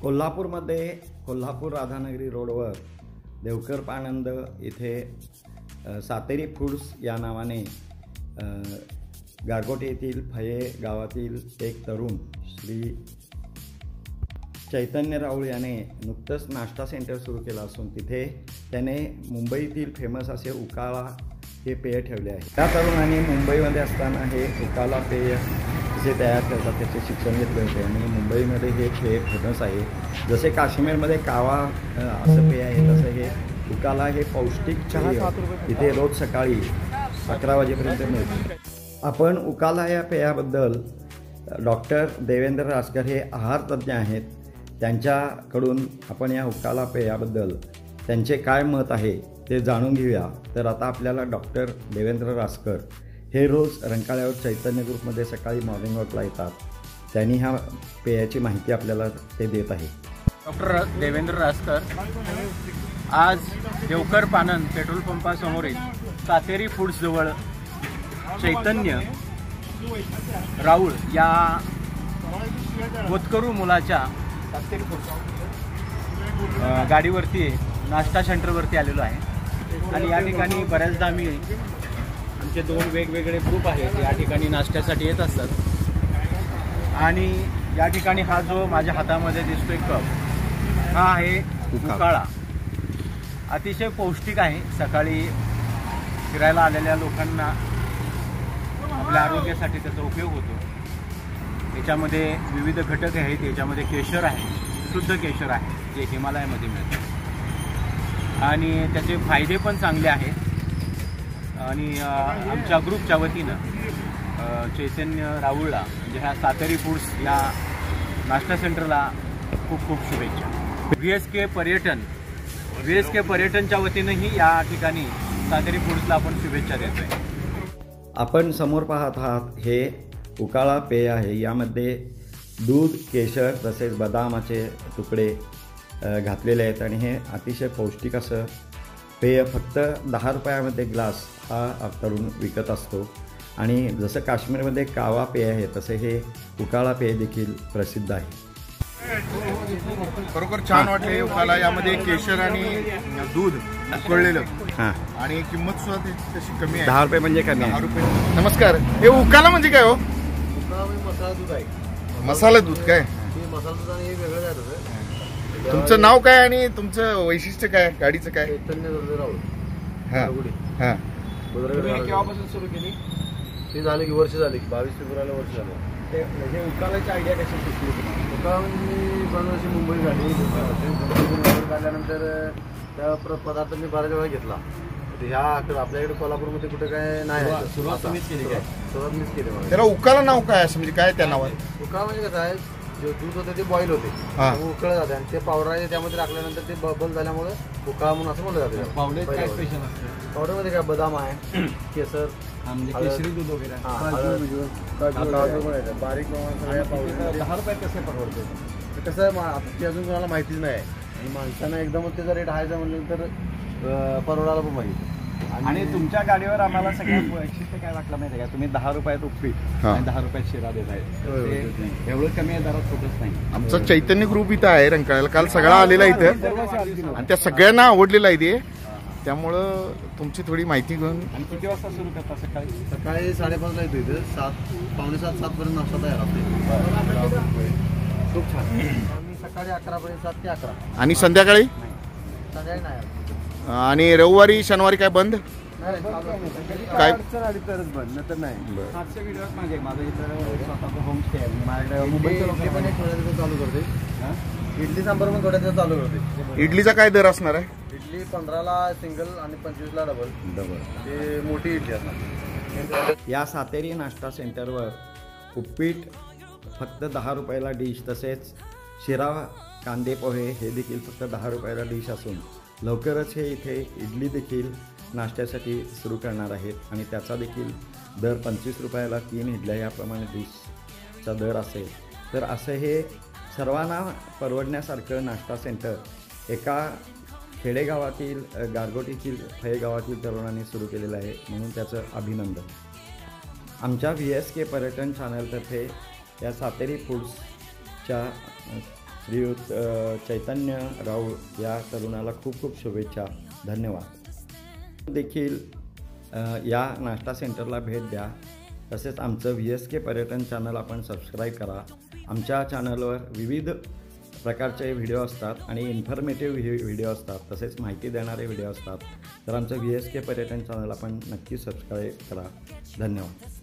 कोल्हापूरमध्ये कोल्हापूर राधानगरी रोडवर देवकर पाणंद इथे सातेरी फूड्स या नावाने गारगोटी येथील फये गावातील एक तरुण श्री चैतन्य राऊळ याने नुकतंच नाश्ता सेंटर सुरू केलं असून तिथे त्याने मुंबईतील फेमस असे उकाळा हे पेय ठेवले आहे। त्या तरुणाने मुंबईमध्ये असताना हे उकाळा पेय जे तयार करतात त्याचे शिक्षण घेतले होते आणि मुंबईमध्ये हे पेय फेमस आहे। जसे काश्मीरमध्ये कावा असं पेय आहे तसं हे उकाळा हे पौष्टिक पेय इथे रोज सकाळी 11 वाजेपर्यंत मिळते। आपण उकाळा या पेयाबद्दल डॉक्टर देवेंद्र रासकर हे आहार तज्ज्ञ आहेत, त्यांच्याकडून आपण या उकाळा पेयाबद्दल त्यांचे काय मत आहे ते जाणून घेऊया। तर आता आपल्याला डॉक्टर देवेंद्र रासकर हे रोज रंकाळ्यावर चैतन्य ग्रुपमध्ये सकाळी मॉर्निंग वॉकला येतात, त्यांनी ह्या पेयाची माहिती आपल्याला ते देत आहे। डॉक्टर देवेंद्र रासकर आज देवकर पाणंद पेट्रोल पंपासमोरील सातेरी फूड्स जवळ चैतन्य राऊळ या होतकरू मुलाच्या गाडीवरती नाश्ता सेंटरवरती आलेलो आहे आणि या ठिकाणी बऱ्याचदा आम्ही आमचे 2 वेगवेगळे ग्रुप आहेत या ठिकाणी नाश्त्यासाठी येत असतात। आणि या ठिकाणी हा जो माझ्या हातामध्ये दिसतोय कप हा आहे उकाळा, अतिशय पौष्टिक आहे। सकाळी फिरायला आलेल्या लोकांना आपल्या आरोग्यासाठी त्याचा उपयोग होतो। याच्यामध्ये विविध घटक आहेत, याच्यामध्ये केशर आहे, शुद्ध केशर आहे जे हिमालयामध्ये मिळतं आणि त्याचे फायदे पण चांगले आहेत। आणि आमच्या ग्रुपच्या वतीनं चैतन्य राऊळला म्हणजे ह्या सातेरी फूड्स या नाश्ता सेंटरला खूप खूप शुभेच्छा। VSK पर्यटनच्या वतीनंही या ठिकाणी सातेरी फूड्सला आपण शुभेच्छा देतोय। आपण समोर पाहत आहात हे उकाळा पेय आहे। यामध्ये दूध, केशर तसेच बदामाचे तुकडे घातलेले आहेत आणि हे अतिशय पौष्टिक असं पेय फक्त 10 रुपयामध्ये ग्लास हा तरुण विकत असतो। आणि जसं काश्मीरमध्ये कावा पेय आहे तसे हे उकाळा पेय देखील प्रसिद्ध आहे। खरोखर छान वाटले उकाळा, यामध्ये केशर आणि दूध उकळलेलं आणि किंमत सुद्धा तशी कमी आहे, 10 रुपये म्हणजे कमी आहे। 10 रुपये। नमस्कार, हे उकाळा म्हणजे काय हो? उकाळा म्हणजे मसाला दूध आहे। मसाला दूध काय? हे मसाला दूध आणि हे वेगळं काय होतं? तुमचं नाव काय आणि तुमचं वैशिष्ट्य काय गाडीचं काय? चैतन्य राऊळ। हां हां, केव्हापासून सुरू केली? ते झाले की वर्ष झाले की 22 फेब्रुवारीला वर्ष झालं। ते म्हणजे उकाळाची आयडिया कशी सुचली तुम्हाला? उकाळा म्हणजे मी बनवायची मुंबई झाली, काढल्यानंतर त्या पदार्थ मी बऱ्याच वेळा घेतला। ह्या आपल्याकडे कोल्हापूरमध्ये कुठे काय नाही, सुरुवात मीच केली काय? सुरुवात मीच केली मला। त्याला उकाळा नाव काय असं म्हणजे काय त्या नावात? उकाळा म्हणजे कसं आहे, जे दूध होते ते बॉईल होते, उकळलं जाते आणि ते पावडर आहे त्यामध्ये टाकल्यानंतर ते बबल झाल्यामुळे उकाळा म्हणून असं म्हणलं जाते। पावडर काय स्पेशल असतं? पावडरमध्ये काय बदाम आहे, केसर, म्हणजे केशरी दूध वगैरे, बारीक पावडर। 10 रुपयात कसे परवडते? कसं आहे ते अजून कोणाला माहितीच नाही आणि माणसांना एकदमच त्याचा रेट हायचा म्हणलं तर परवडायला पण माहिती। आणि तुमच्या गाडीवर आम्हाला सगळ्यात वैशिष्ट्य काय वाटलं माहिती आहे का? तुम्ही 10 रुपयात उपीट आणि 10 रुपयात शिरा देताय, एवढं कमी दरात होतच नाही। आमचा चैतन्य ग्रुप इथं आहे रंकाळ्याला, काल सगळा आलेला इथं आणि त्या सगळ्यांना आवडलेला आहे ते, त्यामुळं तुमची थोडी माहिती घेऊन। आणि किती वाजता सुरू करता? सकाळी 5:30ला येतो इथं, 7:45-7 पर्यंत नाश्ता तयार असते। खूप छान। मी सकाळी 11 पर्यंत, 7 ते 11। आणि संध्याकाळी? संध्याकाळी नाही। आणि रविवारी शनिवारी काय बंद? काय तरच बंद, नंतर नाही। मागच्या व्हिडिओत माझं इथं स्वतःचं होम स्टे आहे, माझ्याकडे मुंबईचं लोक पण थोड्या दिवस चालू करते। इडली सांबार पण थोड्या दिवस चालू करते। इडलीचा काय दर असणार आहे? इडली 15ला सिंगल आणि 25ला डबल। ते मोठी इडली असणार। या सातेरी नाश्ता सेंटरवर उपीट फक्त 10 रुपयाला डिश, तसेच शिरा, कांदे पोहे हे देखील फक्त 10 रुपयाला डिश असून लवकरच हे इथे इडली देखील नाश्त्यासाठी सुरू करणार आहेत आणि त्याचा देखील दर 25 रुपयाला 3 इडल्या याप्रमाणे डिशचा दर असेल। तर असं हे सर्वांना परवडण्यासारखं नाश्ता सेंटर एका खेडेगावातील गारगोटीतील फये गावातील तरुणांनी सुरू केलेलं आहे, म्हणून त्याचं अभिनंदन। आमच्या VSK पर्यटन चॅनलतर्फे या सातेरी फूड्सच्या श्रीयुत चैतन्य राऊळ या तरुणाला खूप खूप शुभेच्छा. धन्यवाद. देखील या नाश्ता सेंटरला भेट द्या. तसेच आमचं VSK पर्यटन चॅनल आपण सबस्क्राईब करा. आमच्या चॅनलवर विविध प्रकारचे व्हिडिओ असतात आणि इन्फॉर्मेटिव्ह व्हिडिओ असतात, तसेच माहिती देणारे व्हिडिओ असतात. तर आमचं VSK पर्यटन चॅनल आपण नक्की सबस्क्राईब करा. धन्यवाद.